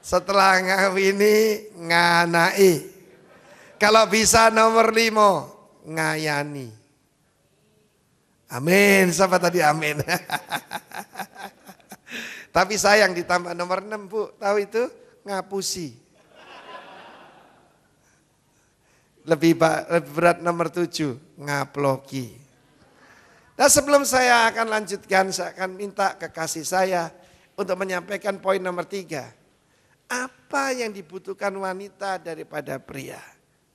Setelah ngawini nganai. Kalau bisa nomor 5 ngayani. Amin. Siapa tadi amin? Tapi sayang ditambah nomor 6 Bu. Tahu itu? Ngapusi. Lebih berat nomor 7. Ngaploki. Nah sebelum saya akan lanjutkan, saya akan minta kekasih saya untuk menyampaikan poin nomor 3. Apa yang dibutuhkan wanita daripada pria?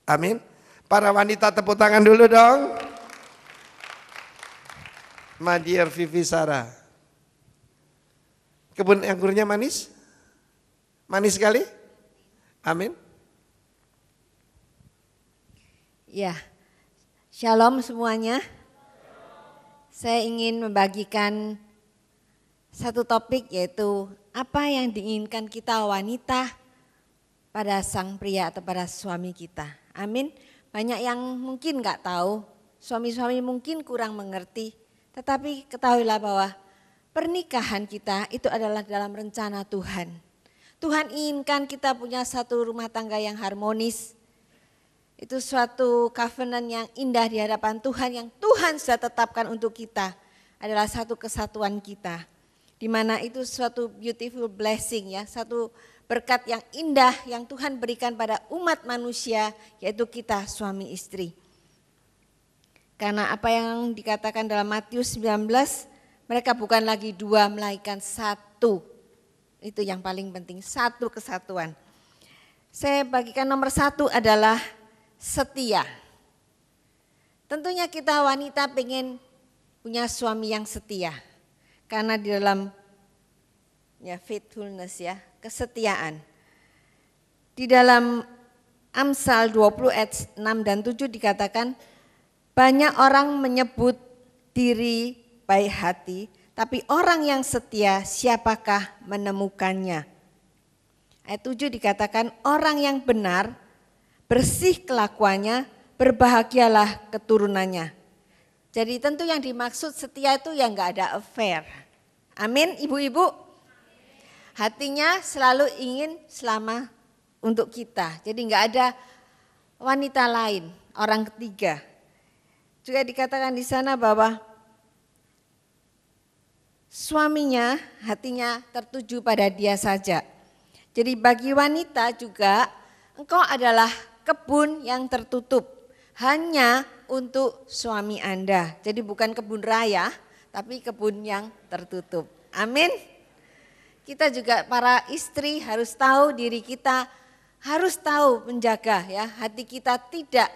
Amin. Para wanita tepuk tangan dulu dong. My dear Vivi Sarah. Kebun anggurnya manis? Manis sekali? Amin. Ya, shalom semuanya. Saya ingin membagikan satu topik yaitu apa yang diinginkan kita wanita pada sang pria atau pada suami kita. Amin. Banyak yang mungkin nggak tahu, suami-suami mungkin kurang mengerti, tetapi ketahuilah bahwa pernikahan kita itu adalah dalam rencana Tuhan. Tuhan inginkan kita punya satu rumah tangga yang harmonis. Itu suatu covenant yang indah di hadapan Tuhan yang Tuhan sudah tetapkan untuk kita. Adalah satu kesatuan kita. Di mana itu suatu beautiful blessing ya, satu berkat yang indah yang Tuhan berikan pada umat manusia yaitu kita suami istri. Karena apa yang dikatakan dalam Matius 19, mereka bukan lagi 2 melainkan 1. Itu yang paling penting, satu kesatuan. Saya bagikan nomor 1 adalah setia. Tentunya kita wanita pengen punya suami yang setia. Karena di dalam ya faithfulness ya, kesetiaan. Di dalam Amsal 20 ayat 6 dan 7 dikatakan, banyak orang menyebut diri baik hati, tapi orang yang setia siapakah menemukannya? Ayat 7 dikatakan orang yang benar, bersih kelakuannya, berbahagialah keturunannya. Jadi tentu yang dimaksud setia itu yang enggak ada affair. Amin ibu-ibu. Hatinya selalu ingin selama untuk kita. Jadi enggak ada wanita lain, orang ketiga. Juga dikatakan di sana bahwa suaminya hatinya tertuju pada dia saja. Jadi bagi wanita juga engkau adalah kebun yang tertutup hanya untuk suami Anda. Jadi bukan kebun raya tapi kebun yang tertutup. Amin. Kita juga para istri harus tahu diri kita, harus tahu menjaga ya hati kita tidak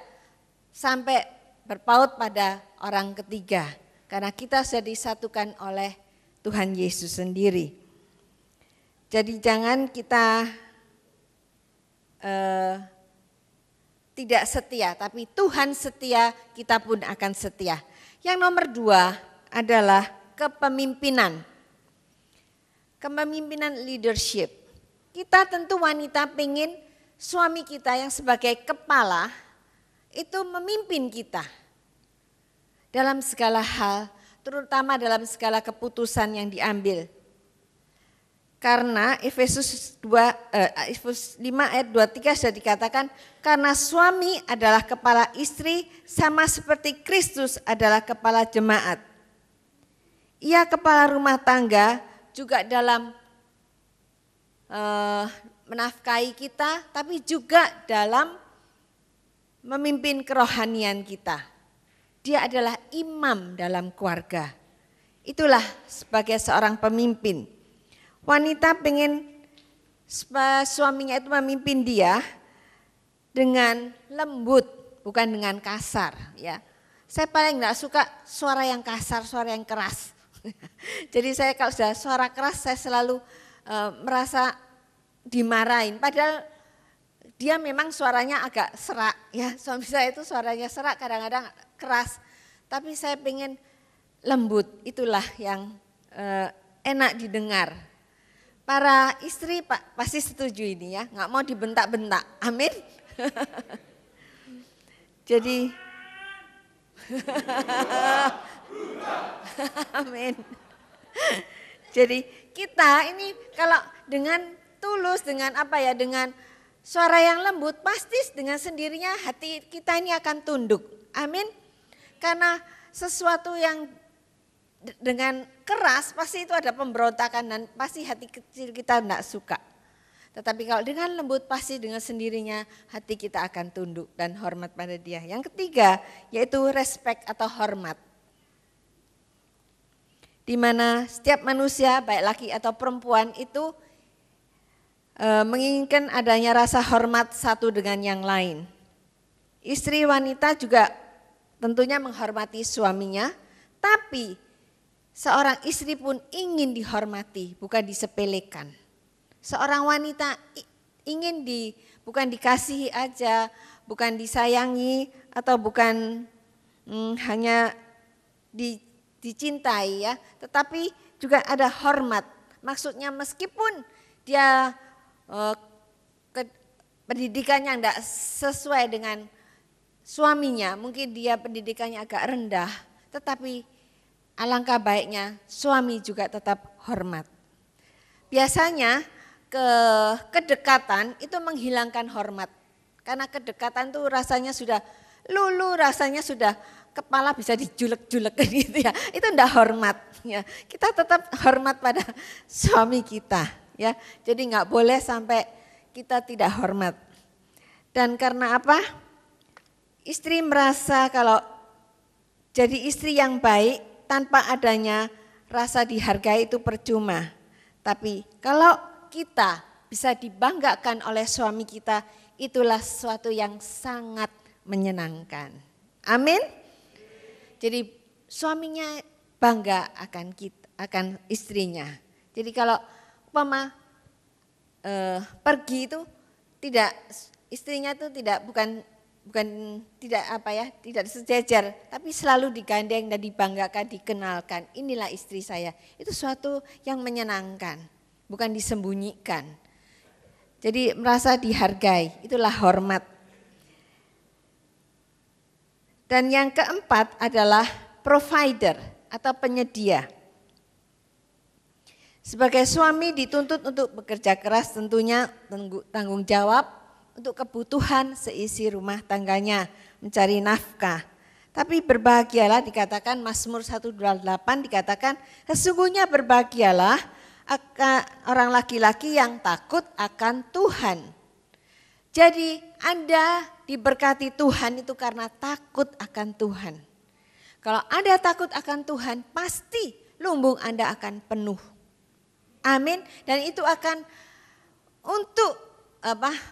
sampai berpaut pada orang ketiga. Karena kita sudah disatukan oleh Tuhan Yesus sendiri. Jadi jangan kita tidak setia, tapi Tuhan setia, kita pun akan setia. Yang nomor 2 adalah kepemimpinan. Kepemimpinan leadership. Kita tentu wanita pengen suami kita yang sebagai kepala itu memimpin kita dalam segala hal, terutama dalam segala keputusan yang diambil. Karena Efesus 5 ayat 23 sudah dikatakan, karena suami adalah kepala istri sama seperti Kristus adalah kepala jemaat. Ia kepala rumah tangga juga dalam menafkahi kita, tapi juga dalam memimpin kerohanian kita. Dia adalah imam dalam keluarga. Itulah sebagai seorang pemimpin. Wanita pengen suaminya itu memimpin dia dengan lembut, bukan dengan kasar. Ya, saya paling enggak suka suara yang kasar, suara yang keras. Jadi saya kalau sudah suara keras saya selalu merasa dimarahin. Padahal dia memang suaranya agak serak. Ya, suami saya itu suaranya serak, kadang-kadang keras. Tapi saya pengen lembut. Itulah yang enak didengar. Para istri pasti setuju ini ya, nggak mau dibentak-bentak, amin. Jadi, amin. Jadi kita ini kalau dengan tulus, dengan apa ya, dengan suara yang lembut, pasti dengan sendirinya hati kita ini akan tunduk. Amin. Karena sesuatu yang dengan keras pasti itu ada pemberontakan dan pasti hati kecil kita tidak suka. Tetapi kalau dengan lembut pasti dengan sendirinya hati kita akan tunduk dan hormat pada dia. Yang ketiga yaitu respect atau hormat. Di mana setiap manusia baik laki atau perempuan itu menginginkan adanya rasa hormat satu dengan yang lain. Istri wanita juga tentunya menghormati suaminya, tapi seorang istri pun ingin dihormati, bukan disepelekan. Seorang wanita ingin bukan dikasihi aja, bukan disayangi atau bukan hanya dicintai ya, tetapi juga ada hormat. Maksudnya meskipun dia pendidikannya tidak sesuai dengan suaminya, mungkin dia pendidikannya agak rendah, tetapi alangkah baiknya suami juga tetap hormat. Biasanya kedekatan itu menghilangkan hormat. Karena kedekatan itu rasanya sudah lulu, rasanya sudah kepala bisa dijulek-julek gitu ya. Itu enggak hormat ya. Kita tetap hormat pada suami kita ya. Jadi enggak boleh sampai kita tidak hormat. Dan karena apa? Istri merasa kalau jadi istri yang baik tanpa adanya rasa dihargai itu percuma. Tapi kalau kita bisa dibanggakan oleh suami kita, itulah sesuatu yang sangat menyenangkan. Amin. Jadi suaminya bangga akan istrinya. Jadi kalau umpama pergi itu tidak, istrinya itu tidak sejajar, tapi selalu digandeng dan dibanggakan, dikenalkan. Inilah istri saya. Itu suatu yang menyenangkan, bukan disembunyikan. Jadi merasa dihargai, itulah hormat. Dan yang keempat adalah provider atau penyedia. Sebagai suami dituntut untuk bekerja keras, tentunya tanggung jawab untuk kebutuhan seisi rumah tangganya, mencari nafkah. Tapi berbahagialah, dikatakan Mazmur 128 dikatakan, sesungguhnya berbahagialah orang laki-laki yang takut akan Tuhan. Jadi Anda diberkati Tuhan itu karena takut akan Tuhan. Kalau Anda takut akan Tuhan, pasti lumbung Anda akan penuh. Amin. Dan itu akan untuk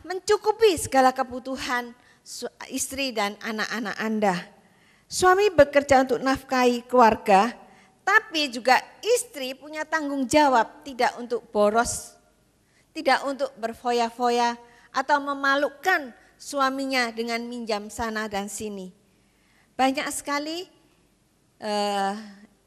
mencukupi segala kebutuhan istri dan anak-anak Anda. Suami bekerja untuk nafkahi keluarga, tapi juga istri punya tanggung jawab tidak untuk boros, tidak untuk berfoya-foya atau memalukan suaminya dengan minjam sana dan sini. Banyak sekali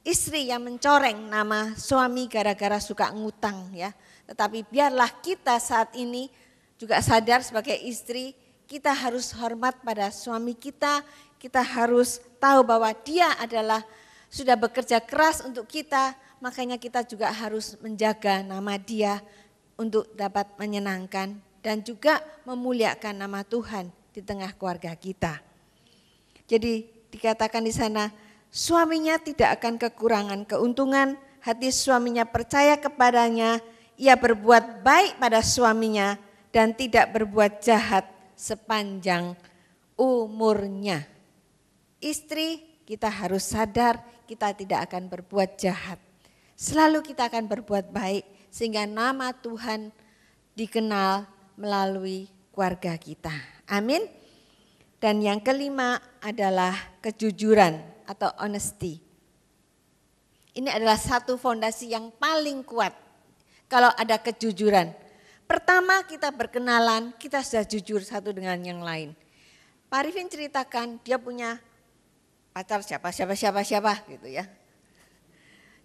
istri yang mencoreng nama suami gara-gara suka ngutang ya. Tetapi biarlah kita saat ini juga sadar sebagai istri, kita harus hormat pada suami kita. Kita harus tahu bahwa dia adalah sudah bekerja keras untuk kita, makanya kita juga harus menjaga nama dia untuk dapat menyenangkan dan juga memuliakan nama Tuhan di tengah keluarga kita. Jadi dikatakan di sana, suaminya tidak akan kekurangan keuntungan, hati suaminya percaya kepadanya, ia berbuat baik pada suaminya dan tidak berbuat jahat sepanjang umurnya. Istri, kita harus sadar kita tidak akan berbuat jahat. Selalu kita akan berbuat baik sehingga nama Tuhan dikenal melalui keluarga kita. Amin. Dan yang kelima adalah kejujuran atau honesty. Ini adalah satu fondasi yang paling kuat kalau ada kejujuran. Pertama kita berkenalan, kita sudah jujur satu dengan yang lain. Pak Arifin ceritakan dia punya pacar siapa gitu ya.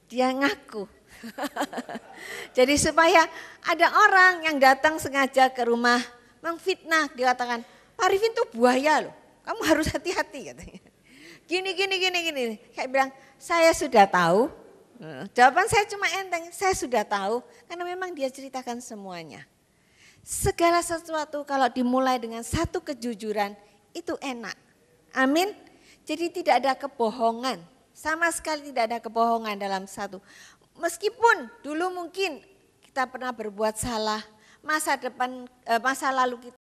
Dia ngaku. Jadi supaya ada orang yang datang sengaja ke rumah mengfitnah, dikatakan, Pak Arifin tuh buaya loh, kamu harus hati-hati katanya. Gini. Kayak bilang, saya sudah tahu. Jawaban saya cuma enteng, saya sudah tahu karena memang dia ceritakan semuanya. segala sesuatu kalau dimulai dengan satu kejujuran itu enak. Amin. Jadi tidak ada kebohongan, sama sekali tidak ada kebohongan dalam satu. Meskipun dulu mungkin kita pernah berbuat salah, masa lalu